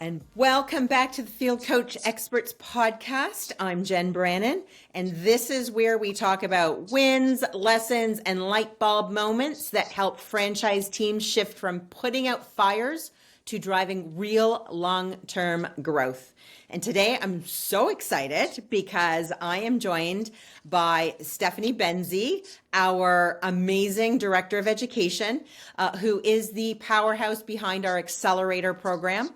And welcome back to the Field Coach Experts podcast. I'm Jen Brannon, and this is where we talk about wins, lessons, and light bulb moments that help franchise teams shift from putting out fires to driving real long-term growth. And today I'm so excited because I am joined by Stephanie Benzie, our amazing Director of Education, who is the powerhouse behind our Accelerator Program.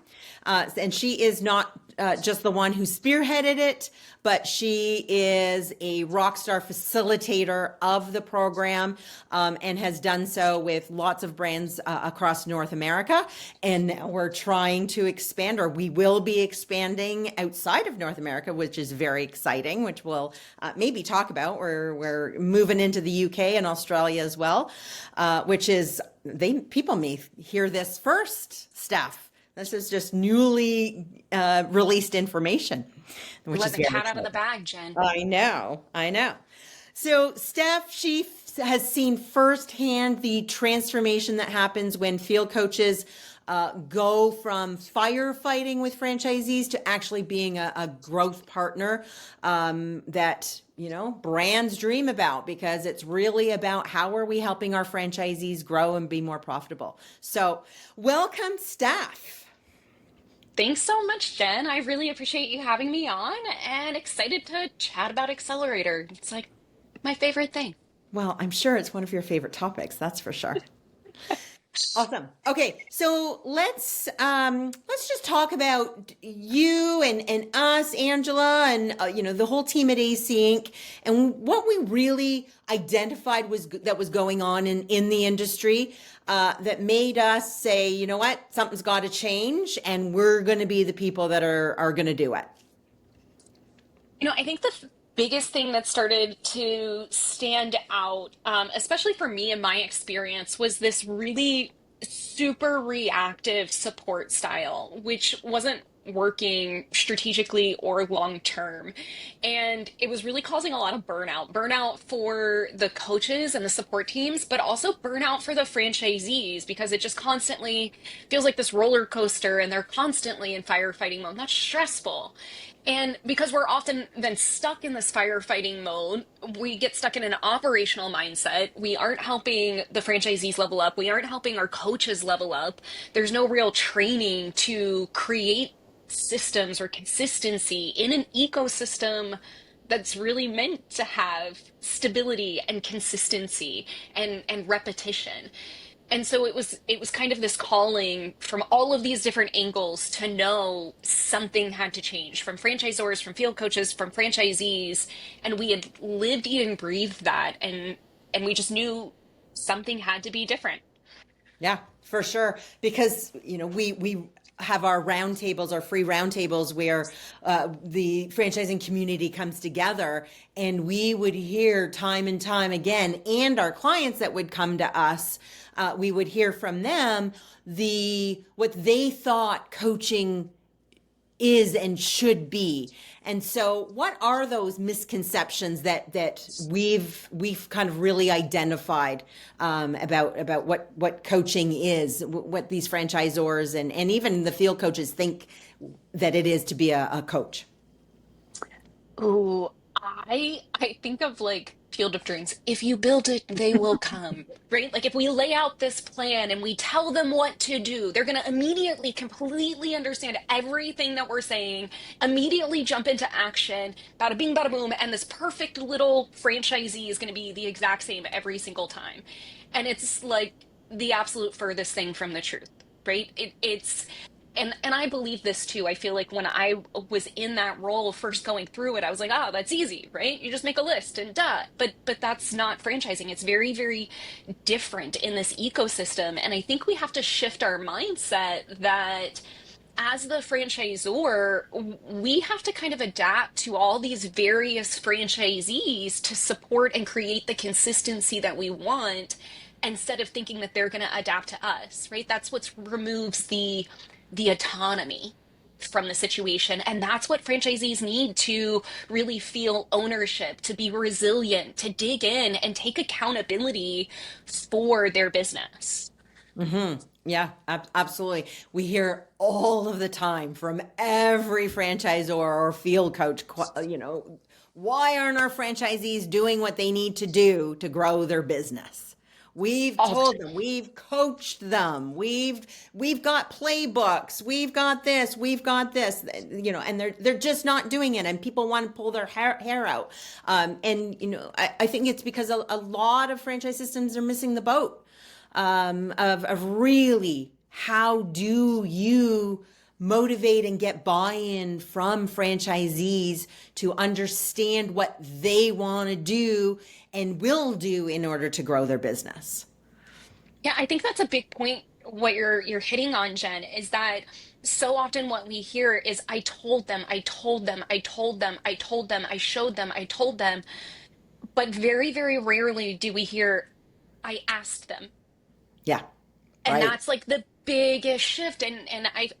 And she is not just the one who spearheaded it, but she is a rock star facilitator of the program and has done so with lots of brands across North America. And now we're trying to expand, or we will be expanding outside of North America, which is very exciting, which we'll maybe talk about. We're moving into the UK and Australia as well, which is, people may hear this first, Steph. This is just newly released information, which Let is the very cat out of the exciting. bag, Jen. I know. So Steph, she has seen firsthand the transformation that happens when field coaches go from firefighting with franchisees to actually being a growth partner that, you know, brands dream about, because it's really about how are we helping our franchisees grow and be more profitable. So welcome, Steph. Thanks so much, Jen. I really appreciate you having me on and excited to chat about Accelerator. It's like my favorite thing. Well, I'm sure it's one of your favorite topics, that's for sure. Awesome. Okay, so let's just talk about you and us, Angela, and the whole team at AC Inc. and what we really identified that was going on in the industry that made us say, you know what, something's got to change, and we're going to be the people that are going to do it. I think the biggest thing that started to stand out, especially for me in my experience, was this really super reactive support style, which wasn't working strategically or long term. And it was really causing a lot of burnout for the coaches and the support teams, but also burnout for the franchisees, because it just constantly feels like this roller coaster and they're constantly in firefighting mode. That's stressful. And because we're often then stuck in this firefighting mode, we get stuck in an operational mindset. We aren't helping the franchisees level up. We aren't helping our coaches level up. There's no real training to create systems or consistency in an ecosystem that's really meant to have stability and consistency and repetition. And so it was kind of this calling from all of these different angles to know something had to change, from franchisors, from field coaches, from franchisees. And we had lived, eaten, and breathed that. And we just knew something had to be different. Yeah, for sure. Because, we have our roundtables, our free roundtables, where the franchising community comes together, and we would hear time and time again, and our clients that would come to us, we would hear from them what they thought coaching is and should be. And so what are those misconceptions that we've kind of really identified about what coaching is, what these franchisors and even the field coaches think that it is to be a coach? Ooh, I think of like Field of Dreams. If you build it, they will come, right? Like if we lay out this plan and we tell them what to do, they're going to immediately completely understand everything that we're saying, immediately jump into action, bada bing, bada boom, and this perfect little franchisee is going to be the exact same every single time. And it's like the absolute furthest thing from the truth, right? It's and I believe this too. I feel like when I was in that role first going through it, I was like, oh, that's easy, right? You just make a list and duh. But that's not franchising. It's very, very different in this ecosystem. And I think we have to shift our mindset that as the franchisor, we have to kind of adapt to all these various franchisees to support and create the consistency that we want, instead of thinking that they're going to adapt to us, right? That's what removes the autonomy from the situation. And that's what franchisees need to really feel ownership, to be resilient, to dig in and take accountability for their business. Yeah, absolutely. We hear all of the time from every franchisor or field coach, why aren't our franchisees doing what they need to do to grow their business? We've All the told time. them, we've coached them, we've got playbooks, we've got this, we've got this, and they're just not doing it, and people want to pull their hair out. And I think it's because a lot of franchise systems are missing the boat, of really how do you motivate and get buy-in from franchisees to understand what they want to do and will do in order to grow their business. Yeah, I think that's a big point. What you're hitting on, Jen, is that so often what we hear is I told them, I told them, I told them, I told them, I showed them, I told them. But very, very rarely do we hear I asked them. Yeah, And right. that's like the biggest shift. And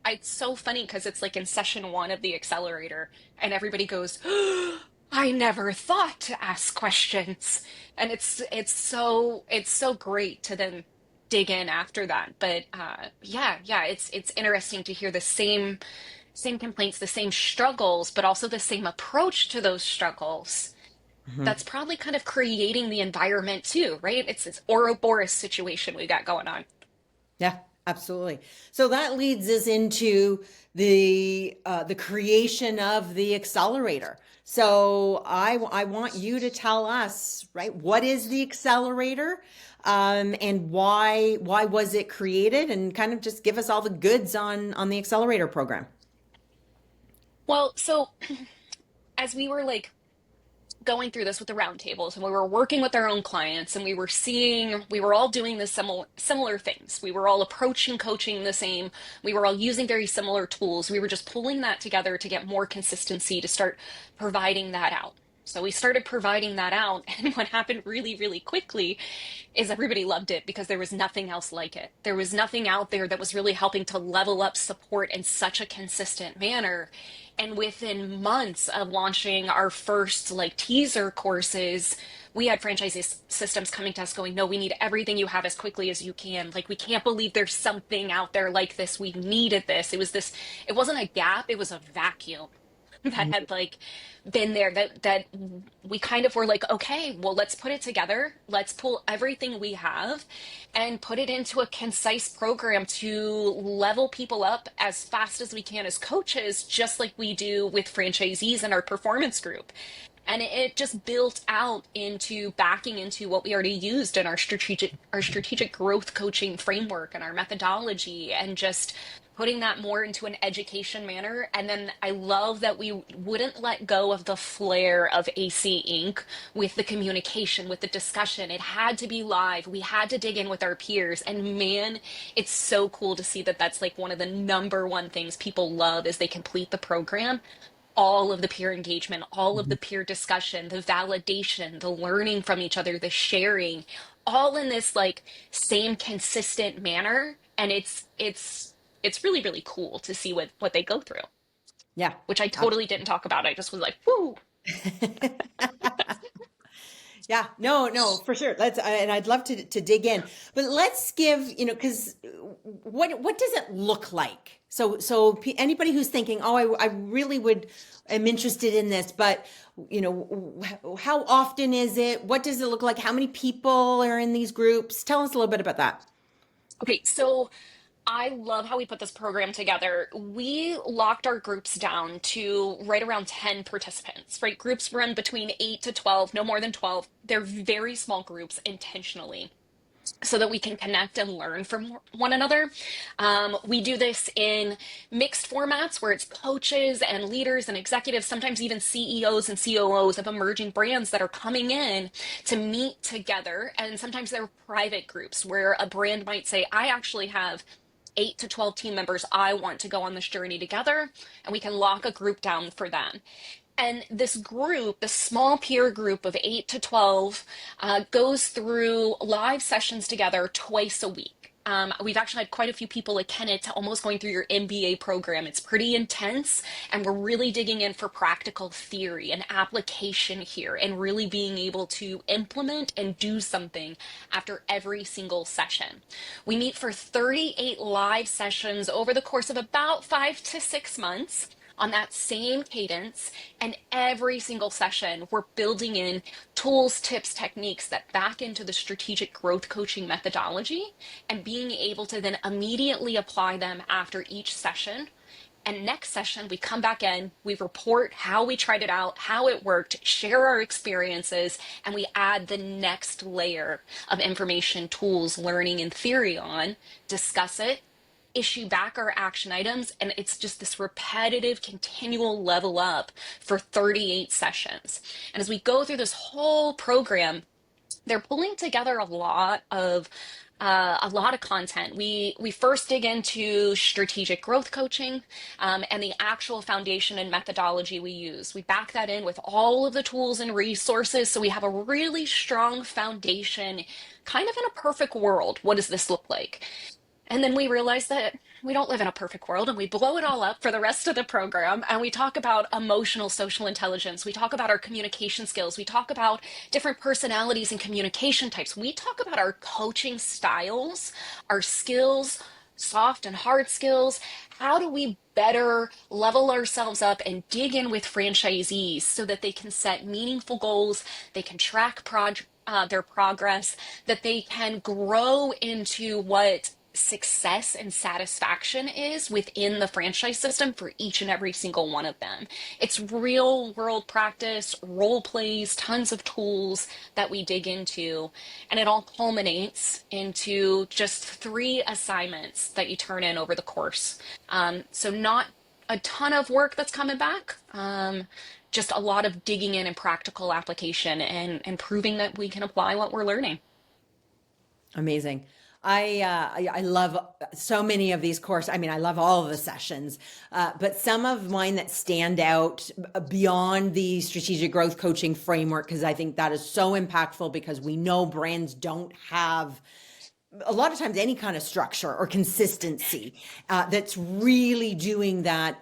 it's so funny because it's like in session one of the accelerator, and everybody goes, I never thought to ask questions. And it's so great to then dig in after that. But yeah, it's interesting to hear the same complaints, the same struggles, but also the same approach to those struggles. Mhm. That's probably kind of creating the environment too, right? It's this Ouroboros situation we got going on. Yeah, absolutely. So that leads us into the creation of the accelerator. So I want you to tell us, right, what is the accelerator, and why was it created, and kind of just give us all the goods on the accelerator program. Well, so as we were like going through this with the roundtables and we were working with our own clients and we were seeing we were all doing the similar things. We were all approaching coaching the same. We were all using very similar tools. We were just pulling that together to get more consistency to start providing that out. So we started providing that out, and what happened really, really quickly is everybody loved it because there was nothing else like it. There was nothing out there that was really helping to level up support in such a consistent manner. And within months of launching our first like teaser courses, we had franchise systems coming to us going, no, we need everything you have as quickly as you can. Like, we can't believe there's something out there like this. We needed this. It wasn't a gap, it was a vacuum that had like been there, that we kind of were like, okay, well, let's put it together, let's pull everything we have and put it into a concise program to level people up as fast as we can as coaches, just like we do with franchisees in our performance group. And it just built out into backing into what we already used in our strategic growth coaching framework and our methodology, and just putting that more into an education manner. And then I love that we wouldn't let go of the flair of AC Inc. with the communication, with the discussion. It had to be live. We had to dig in with our peers. And man, it's so cool to see that that's like one of the number one things people love as they complete the program. All of the peer engagement, all of the peer discussion, the validation, the learning from each other, the sharing, all in this like same consistent manner. And it's really, really cool to see what they go through, Yeah. which I totally didn't talk about. I just was like, whoo. Yeah, no, for sure. And I'd love to dig in, but let's give, because what does it look like? Anybody who's thinking, oh, I really am interested in this, but how often is it? What does it look like? How many people are in these groups? Tell us a little bit about that. Okay, so I love how we put this program together. We locked our groups down to right around 10 participants, right? Groups run between 8 to 12, no more than 12. They're very small groups intentionally, so that we can connect and learn from one another. We do this in mixed formats where it's coaches and leaders and executives, sometimes even CEOs and COOs of emerging brands that are coming in to meet together. And sometimes they're private groups where a brand might say, I actually have 8 to 12 team members I want to go on this journey together, and we can lock a group down for them. And this group, the small peer group of 8 to 12, goes through live sessions together twice a week. We've actually had quite a few people akin it to almost going through your MBA program. It's pretty intense, and we're really digging in for practical theory and application here, and really being able to implement and do something after every single session. We meet for 38 live sessions over the course of about 5 to 6 months on that same cadence. And every single session, we're building in tools, tips, techniques that back into the strategic growth coaching methodology and being able to then immediately apply them after each session. And next session, we come back in, we report how we tried it out, how it worked, share our experiences, and we add the next layer of information, tools, learning, and theory on, discuss it, issue back our action items, and it's just this repetitive, continual level up for 38 sessions. And as we go through this whole program, they're pulling together a lot of content. We first dig into strategic growth coaching, and the actual foundation and methodology we use. We back that in with all of the tools and resources, so we have a really strong foundation. Kind of in a perfect world, what does this look like? And then we realize that we don't live in a perfect world, and we blow it all up for the rest of the program. And we talk about emotional social intelligence. We talk about our communication skills. We talk about different personalities and communication types. We talk about our coaching styles, our skills, soft and hard skills. How do we better level ourselves up and dig in with franchisees so that they can set meaningful goals, they can track their progress, that they can grow into what success and satisfaction is within the franchise system for each and every single one of them. It's real world practice, role plays, tons of tools that we dig into, and it all culminates into just 3 assignments that you turn in over the course. So not a ton of work that's coming back. Just a lot of digging in and practical application and proving that we can apply what we're learning. Amazing. I love so many of these courses. I mean, I love all of the sessions, but some of mine that stand out beyond the strategic growth coaching framework, because I think that is so impactful, because we know brands don't have a lot of times any kind of structure or consistency that's really doing that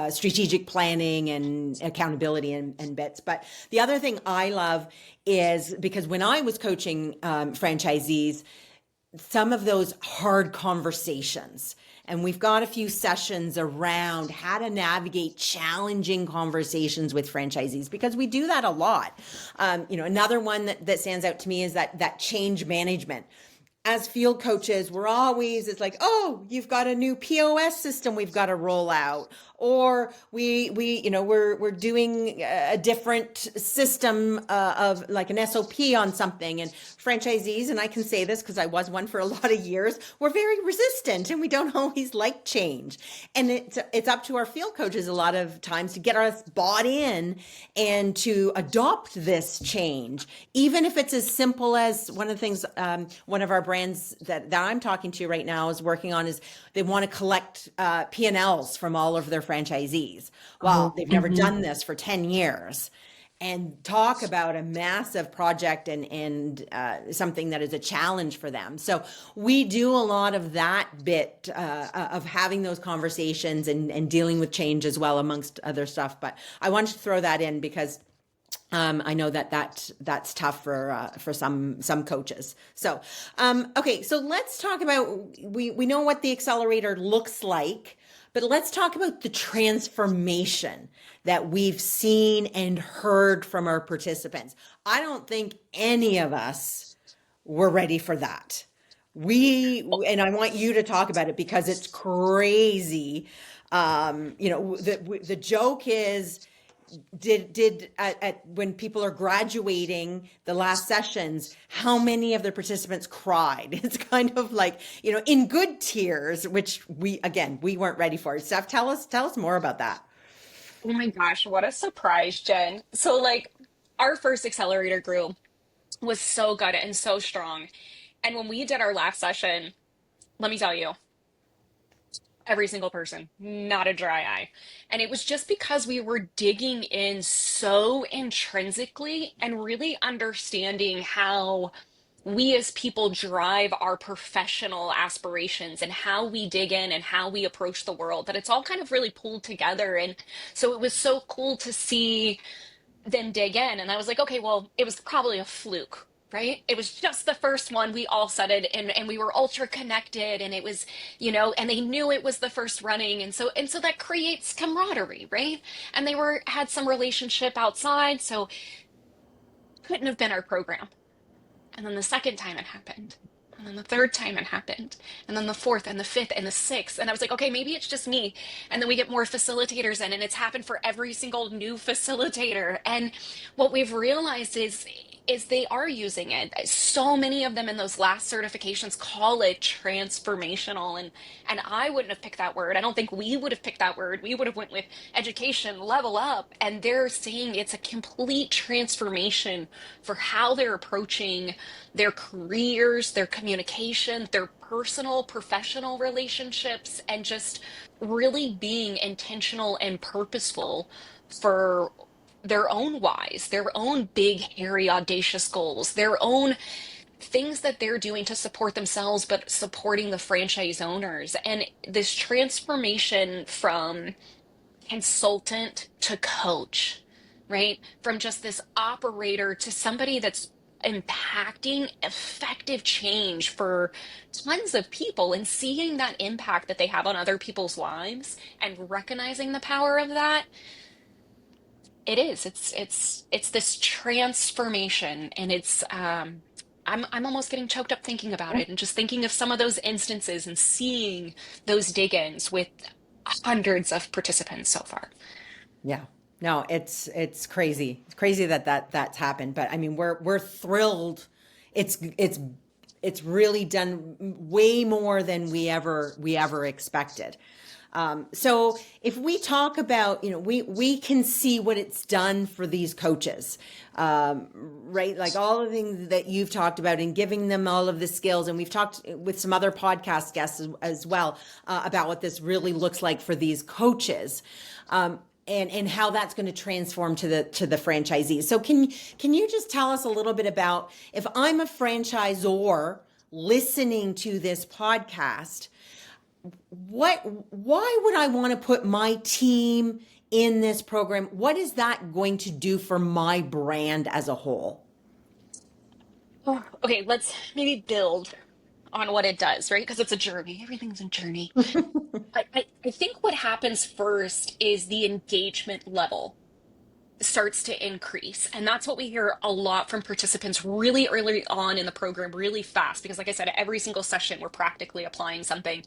strategic planning and accountability and bits. But the other thing I love is, because when I was coaching franchisees, some of those hard conversations. And we've got a few sessions around how to navigate challenging conversations with franchisees, because we do that a lot. Another one that stands out to me is that change management. As field coaches, it's like, oh, you've got a new POS system we've got to roll out, or we're doing a different system of like an SOP on something, and franchisees, and I can say this because I was one for a lot of years, we're very resistant, and we don't always like change. And it's up to our field coaches a lot of times to get us bought in and to adopt this change, even if it's as simple as one of the things one of our brands that I'm talking to right now is working on is they want to collect P&Ls from all of their franchisees. Well, they've never done this for 10 years. And talk about a massive project and something that is a challenge for them. So we do a lot of that bit of having those conversations and dealing with change as well, amongst other stuff. But I wanted to throw that in because I know that's tough for some coaches. So okay, so let's talk about, we know what the accelerator looks like, but let's talk about the transformation that we've seen and heard from our participants. I don't think any of us were ready for that. And I want you to talk about it because it's crazy. The joke is, when people are graduating the last sessions, how many of the participants cried? It's kind of like, in good tears, which we weren't ready for. Steph, tell us more about that. Oh my gosh, what a surprise, Jen. So, like, our first accelerator group was so good and so strong. And when we did our last session, let me tell you, every single person, not a dry eye. And it was just because we were digging in so intrinsically and really understanding how we as people drive our professional aspirations and how we dig in and how we approach the world, that it's all kind of really pulled together. And so it was so cool to see them dig in. And I was like, okay, well, it was probably a fluke. Right? It was just the first one. We all said it, and we were ultra connected, and it was, and they knew it was the first running. And so that creates camaraderie, right? And they had some relationship outside, so couldn't have been our program. And then the second time it happened. And then the third time it happened. And then the fourth and the fifth and the sixth. And I was like, okay, maybe it's just me. And then we get more facilitators in, and it's happened for every single new facilitator. And what we've realized is they are using it. So many of them in those last certifications call it transformational. And I wouldn't have picked that word. I don't think we would have picked that word. We would have went with education, level up. And they're saying it's a complete transformation for how they're approaching their careers, their communication, their personal, professional relationships, and just really being intentional and purposeful for their own whys, their own big, hairy, audacious goals, their own things that they're doing to support themselves, but supporting the franchise owners. And this transformation from consultant to coach, right? From just this operator to somebody that's impacting effective change for tons of people, and seeing that impact that they have on other people's lives and recognizing the power of that. It's this transformation, and I'm almost getting choked up thinking about it, and just thinking of some of those instances and seeing those dig-ins with hundreds of participants so far. Yeah. No, it's crazy. It's crazy that's happened. But I mean, we're thrilled. It's really done way more than we ever expected. So if we talk about, we can see what it's done for these coaches, right? Like all the things that you've talked about, and giving them all of the skills. And we've talked with some other podcast guests as well, about what this really looks like for these coaches. And how that's going to transform to the franchisees. So can you just tell us a little bit about, if I'm a franchisor listening to this podcast, why would I want to put my team in this program? What is that going to do for my brand as a whole? Oh, okay, let's maybe build on what it does, right? Because it's a journey. Everything's a journey. I think what happens first is the engagement level starts to increase. And that's what we hear a lot from participants really early on in the program, really fast. Because like I said, every single session, we're practically applying something.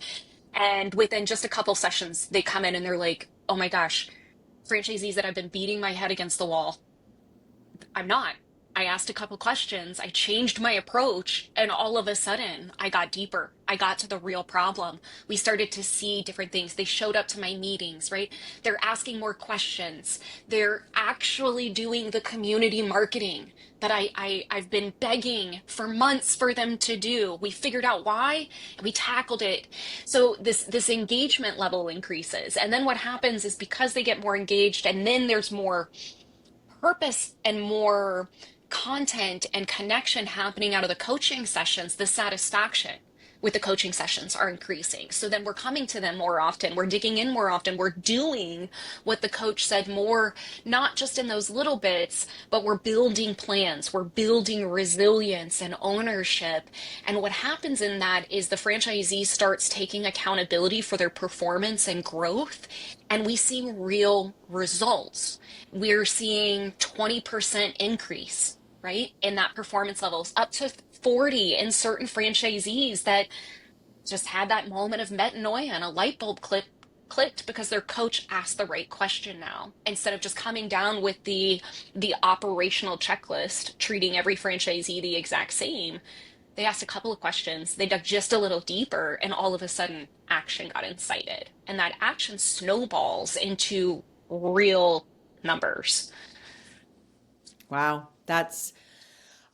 And within just a couple sessions, they come in and they're like, oh my gosh, franchisees that I've been beating my head against the wall, I'm not. I asked a couple questions, I changed my approach, and all of a sudden I got deeper. I got to the real problem. We started to see different things. They showed up to my meetings, right? They're asking more questions. They're actually doing the community marketing that I've been begging for months for them to do. We figured out why, and we tackled it. So this engagement level increases. And then what happens is, because they get more engaged, and then there's more purpose and more content and connection happening out of the coaching sessions, the satisfaction with the coaching sessions are increasing. So then we're coming to them more often, we're digging in more often, we're doing what the coach said more, not just in those little bits, but we're building plans, we're building resilience and ownership. And what happens in that is the franchisee starts taking accountability for their performance and growth, and we see real results. We're seeing 20% increase, right, in that performance levels, up to 40 in certain franchisees that just had that moment of metanoia, and a light bulb clicked because their coach asked the right question now, instead of just coming down with the operational checklist, treating every franchisee the exact same. They asked a couple of questions, they dug just a little deeper, and all of a sudden action got incited, and that action snowballs into real numbers. Wow,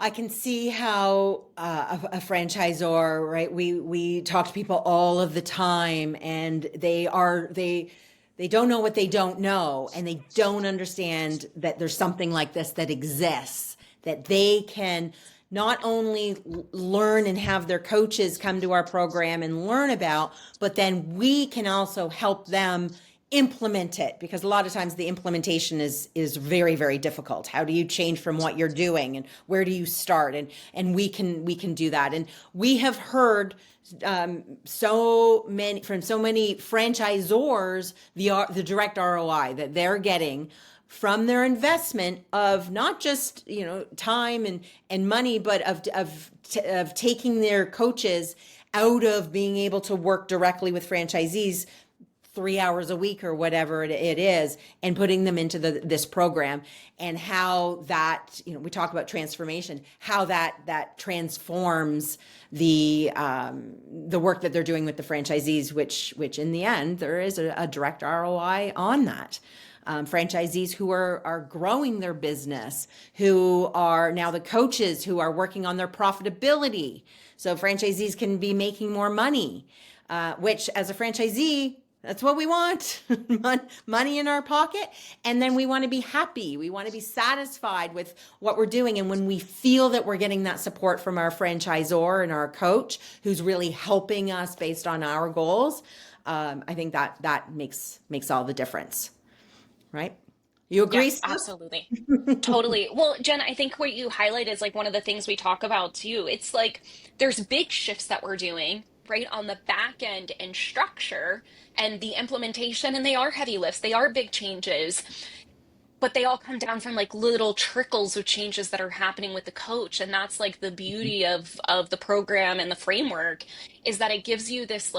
I can see how a franchisor, right? We talk to people all of the time, and they don't know what they don't know, and they don't understand that there's something like this that exists, that they can not only learn and have their coaches come to our program and learn about, but then we can also help them implement it, because a lot of times the implementation is very, very difficult. How do you change from what you're doing, and where do you start? And we can do that. And we have heard from so many franchisors the direct ROI that they're getting from their investment of not just time and money, but of taking their coaches out of being able to work directly with franchisees 3 hours a week or whatever it is, and putting them into this program, and how that, we talk about transformation, how that transforms the work that they're doing with the franchisees, which in the end, there is a direct ROI on that. Franchisees who are growing their business, who are now the coaches who are working on their profitability. So franchisees can be making more money, which as a franchisee, that's what we want, money in our pocket. And then we want to be happy. We want to be satisfied with what we're doing. And when we feel that we're getting that support from our franchisor and our coach, who's really helping us based on our goals, I think that makes all the difference. Right? You agree? Yes, absolutely. Totally. Well, Jen, I think what you highlight is like one of the things we talk about too. It's like there's big shifts that we're doing, right, on the back end and structure and the implementation, and they are heavy lifts, they are big changes, but they all come down from like little trickles of changes that are happening with the coach. And that's like the beauty of the program and the framework, is that it gives you this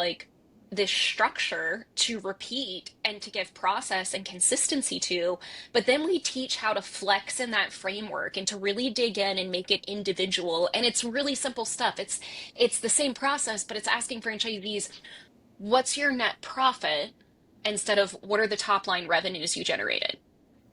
structure to repeat and to give process and consistency to, but then we teach how to flex in that framework and to really dig in and make it individual. And it's really simple stuff. It's the same process, but it's asking franchisees, what's your net profit, instead of what are the top line revenues you generated,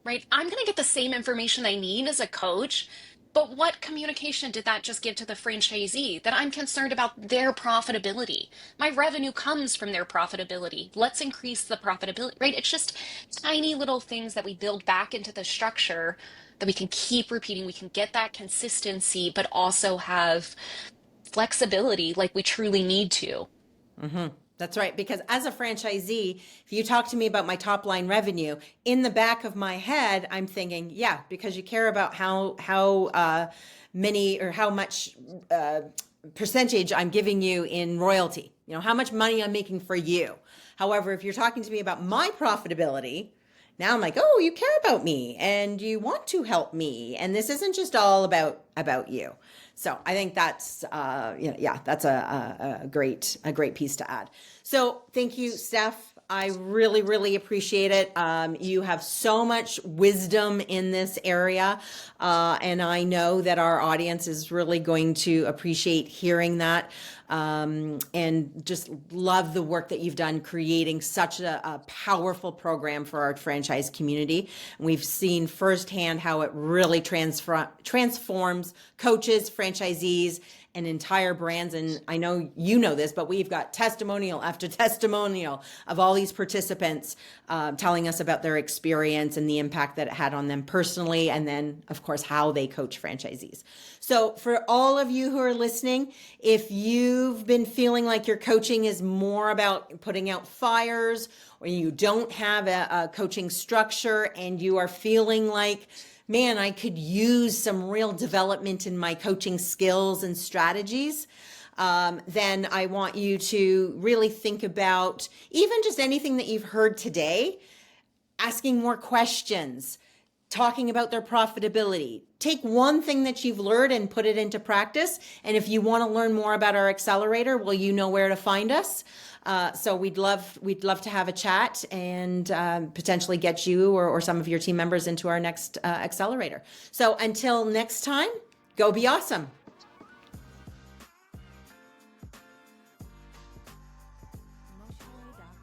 right? I'm going to get the same information I need as a coach, but what communication did that just give to the franchisee? That I'm concerned about their profitability. My revenue comes from their profitability. Let's increase the profitability, right? It's just tiny little things that we build back into the structure that we can keep repeating. We can get that consistency, but also have flexibility like we truly need to. Mm-hmm. That's right. Because as a franchisee, if you talk to me about my top line revenue, in the back of my head, I'm thinking, yeah, because you care about how many or how much percentage I'm giving you in royalty, how much money I'm making for you. However, if you're talking to me about my profitability, now I'm like, oh, you care about me and you want to help me. And this isn't just all about you. So I think that's, that's a great piece to add. So thank you, Steph. I really, really appreciate it. You have so much wisdom in this area. And I know that our audience is really going to appreciate hearing that. And just love the work that you've done creating such a powerful program for our franchise community. We've seen firsthand how it really transforms coaches, franchisees, and entire brands. And I know you know this, but we've got testimonial after testimonial of all these participants telling us about their experience and the impact that it had on them personally, and then, of course, how they coach franchisees. So for all of you who are listening, if you've been feeling like your coaching is more about putting out fires, or you don't have a coaching structure, and you are feeling like, man, I could use some real development in my coaching skills and strategies, then I want you to really think about even just anything that you've heard today, asking more questions, talking about their profitability. Take one thing that you've learned and put it into practice. And if you want to learn more about our accelerator, well, you know where to find us. So we'd love to have a chat and potentially get you or some of your team members into our next accelerator. So until next time, go be awesome.